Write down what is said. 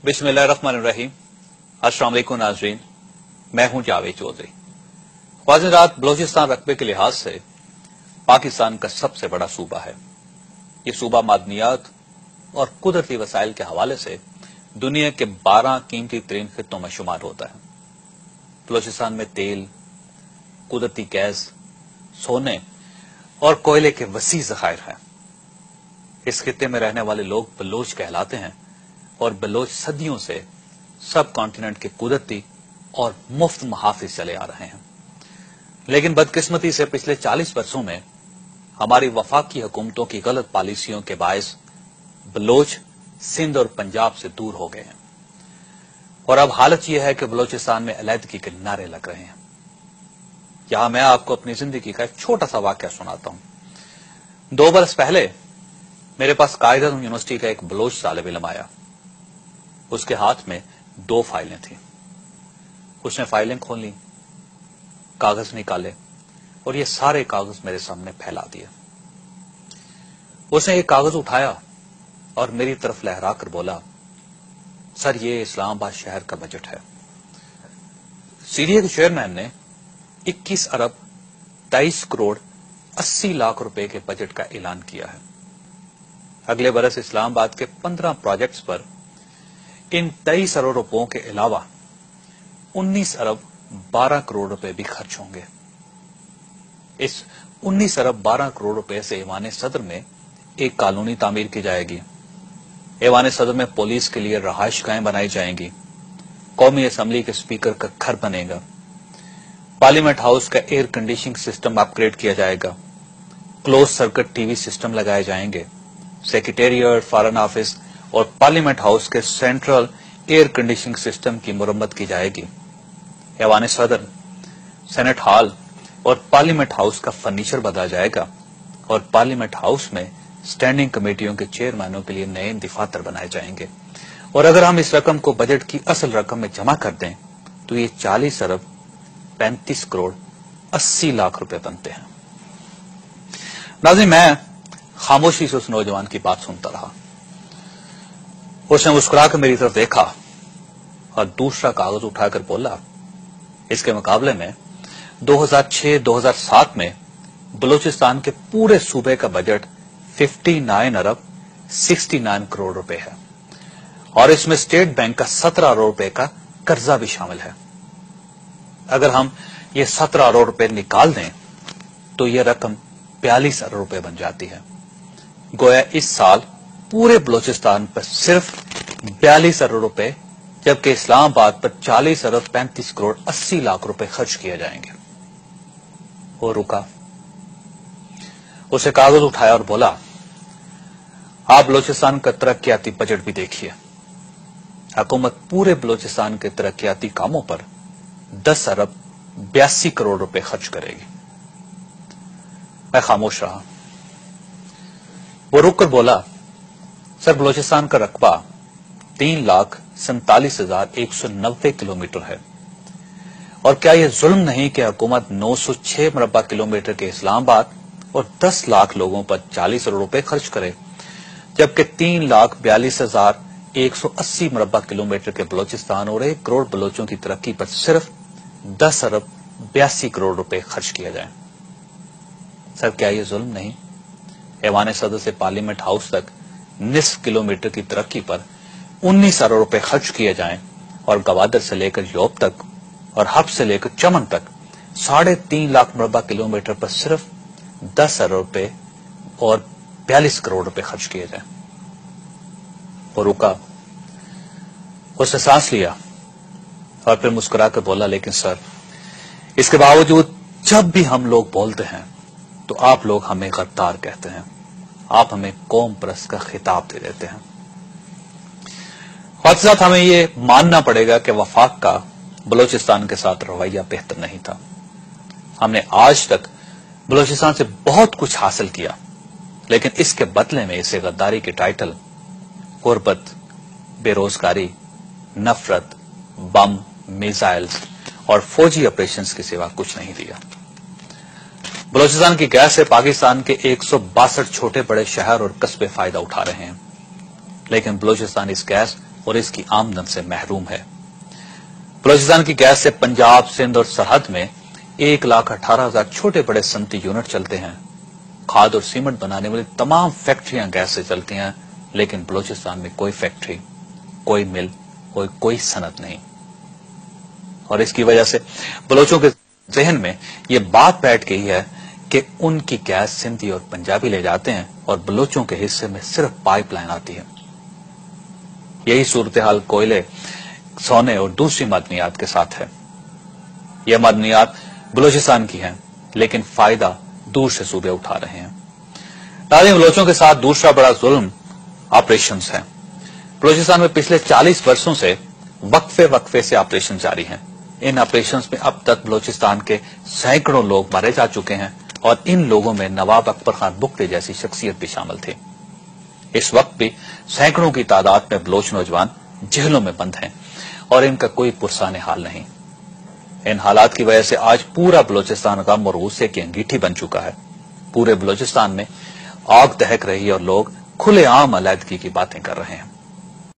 बिस्मिल्लाहिर्रहमानिर्रहीम। अस्सलाम वालेकुम नाज़रीन, मैं हूं जावेद चौधरी। ख्वाजरात, बलोचिस्तान रकबे के लिहाज से पाकिस्तान का सबसे बड़ा सूबा है। ये सूबा मादनियात और कुदरती वसाइल के हवाले से दुनिया के 12 कीमती तरीन खित्तों में शुमार होता है। बलोचिस्तान में तेल, कुदरती गैस, सोने और कोयले के वसी ज़खायर हैं। इस खित्ते में रहने वाले लोग बलोच कहलाते हैं और बलोच सदियों से सब कॉन्टिनेंट के कुदरती और मुफ्त मुहाफिज चले आ रहे हैं। लेकिन बदकिस्मती से पिछले 40 वर्षों में हमारी वफाकी हुकूमतों की गलत पॉलिसियों के बायस बलोच सिंध और पंजाब से दूर हो गए हैं और अब हालत यह है कि बलोचिस्तान में अलहदगी के नारे लग रहे हैं। यहां मैं आपको अपनी जिंदगी का एक छोटा सा वाकया सुनाता हूं। 2 बरस पहले मेरे पास कायदा यूनिवर्सिटी का एक बलोच तालिब इल्म आया। उसके हाथ में 2 फाइलें थी। उसने फाइलें खोली, कागज निकाले और ये सारे कागज मेरे सामने फैला दिए। उसने एक कागज उठाया और मेरी तरफ लहरा कर बोला, सर ये इस्लामाबाद शहर का बजट है। सीडीए के चेयरमैन ने 21 अरब 23 करोड़ 80 लाख रुपए के बजट का ऐलान किया है। अगले बरस इस्लामाबाद के 15 प्रोजेक्ट्स पर इन 23 अरब रुपयों के अलावा 19 अरब 12 करोड़ रुपए भी खर्च होंगे। इस 19 अरब 12 करोड़ रुपए से ऐवान सदर में एक कॉलोनी तामीर की जाएगी। ऐवान सदर में पुलिस के लिए रहायशगाहें बनाई जाएंगी। कौमी असम्बली के स्पीकर का घर बनेगा। पार्लियामेंट हाउस का एयर कंडीशनिंग सिस्टम अपग्रेड किया जाएगा। क्लोज सर्किट टीवी सिस्टम लगाए जाएंगे। सेक्रेटेरिएट, फॉरेन ऑफिस और पार्लियामेंट हाउस के सेंट्रल एयर कंडीशनिंग सिस्टम की मुरम्मत की जाएगी। ऐवान सदर, सेनेट हॉल और पार्लियामेंट हाउस का फर्नीचर बदला जाएगा और पार्लियामेंट हाउस में स्टैंडिंग कमेटियों के चेयरमैनों के लिए नए दफातर बनाए जाएंगे। और अगर हम इस रकम को बजट की असल रकम में जमा कर दें तो ये 40 अरब 35 करोड़ 80 लाख रुपए बनते हैं। नाज़रीन, मैं खामोशी से उस नौजवान की बात सुनता रहा। उसने मुस्कुराकर मेरी तरफ देखा और दूसरा कागज उठाकर बोला, इसके मुकाबले में 2006-2007 में बलूचिस्तान के पूरे सूबे का बजट 59 अरब 69 करोड़ रुपए है और इसमें स्टेट बैंक का 17 अरब रुपए का कर्जा भी शामिल है। अगर हम ये 17 अरब रुपए निकाल दें तो यह रकम 42 अरब रुपए बन जाती है। गोया इस साल पूरे बलूचिस्तान पर सिर्फ 42 अरब रुपए जबकि इस्लामाबाद पर 40 अरब 35 करोड़ 80 लाख रुपए खर्च किए जाएंगे। वो रुका, उसे कागज उठाया और बोला, आप बलूचिस्तान का तरक्याती बजट भी देखिए। हुकूमत पूरे बलूचिस्तान के तरक्याती कामों पर 10 अरब 82 करोड़ रुपए खर्च करेगी। मैं खामोश रहा। वो रुककर बोला, सर बलूचिस्तान का रकबा 3,47,190 किलोमीटर है और क्या यह जुल्म नहीं कि हुकूमत 906 मुरब्बा किलोमीटर के इस्लामाबाद और 10 लाख लोगों पर 40 अरब रुपए खर्च करे जबकि 3,42,180 मुरब्बा किलोमीटर के बलूचिस्तान और 1 करोड़ बलोचों की तरक्की पर सिर्फ 10 अरब 82 करोड़ रुपए खर्च किया जाए। सर क्या यह जुल्म नहीं? ऐवान सदर से पार्लियामेंट हाउस तक निस्फ किलोमीटर की तरक्की पर 19 अरब रुपए खर्च किए जाएं और गवादर से लेकर यूरोप तक और हब से लेकर चमन तक 3.5 लाख मुरब्बा किलोमीटर पर सिर्फ 10 अरब रुपए और 42 करोड़ रुपए खर्च किए जाएं। वो रुका, उसने सांस लिया और फिर मुस्कुराकर बोला, लेकिन सर इसके बावजूद जब भी हम लोग बोलते हैं तो आप लोग हमें गद्दार कहते हैं। आप हमें कौम परस्त का खिताब दे देते हैं। और साथ हमें ये मानना पड़ेगा कि वफाक का बलूचिस्तान के साथ रवैया बेहतर नहीं था। हमने आज तक बलूचिस्तान से बहुत कुछ हासिल किया लेकिन इसके बदले में इसे गद्दारी के टाइटल, गुर्बत, बेरोजगारी, नफरत, बम, मिसाइल्स और फौजी ऑपरेशंस के सिवा कुछ नहीं दिया। बलूचिस्तान की गैस से पाकिस्तान के 162 छोटे बड़े शहर और कस्बे फायदा उठा रहे हैं लेकिन बलूचिस्तान इस गैस اور اس کی آمدن سے محروم ہے۔ بلوچستان کی گیس سے پنجاب، سندھ اور سرحد میں 1,18,000 چھوٹے بڑے صنعتی یونٹ چلتے ہیں۔ کھاد اور سیمنٹ بنانے والی تمام فیکٹریاں گیس سے چلتی ہیں، لیکن بلوچستان میں کوئی فیکٹری، کوئی مل اور کوئی صنعت نہیں۔ اور اس کی وجہ سے بلوچوں کے ذہن میں یہ بات بیٹھ گئی ہے کہ ان کی گیس سندھی اور پنجابی لے جاتے ہیں اور بلوچوں کے حصے میں صرف پائپ لائن آتی ہے۔ یہی صورتحال کوئلے، سونے اور دوسری معدنیات کے ساتھ ہے۔ یہ معدنیات بلوچستان کی ہیں، لیکن فائدہ دور سے صوبے اٹھا رہے ہیں۔ ناظرین، بلوچوں کے ساتھ دوسرا بڑا ظلم آپریشنز ہے۔ بلوچستان میں پچھلے 40 برسوں سے وقفے سے آپریشن جاری ہیں۔ ان آپریشنز میں اب تک بلوچستان کے سینکڑوں لوگ مارے جا چکے ہیں اور ان لوگوں میں نواب اکبر خان بگٹی جیسی شخصیت بھی شامل تھی۔ اس وقت بھی سینکڑوں کی تعداد میں بلوچ نوجوان جیلوں میں بند ہیں اور ان کا کوئی پرسان حال نہیں۔ ان حالات کی وجہ سے آج پورا بلوچستان غم اور غصے کی انگیٹھی بن چکا ہے۔ پورے بلوچستان میں آگ دہک رہی اور لوگ کھلے عام علیحدگی کی باتیں کر رہے ہیں۔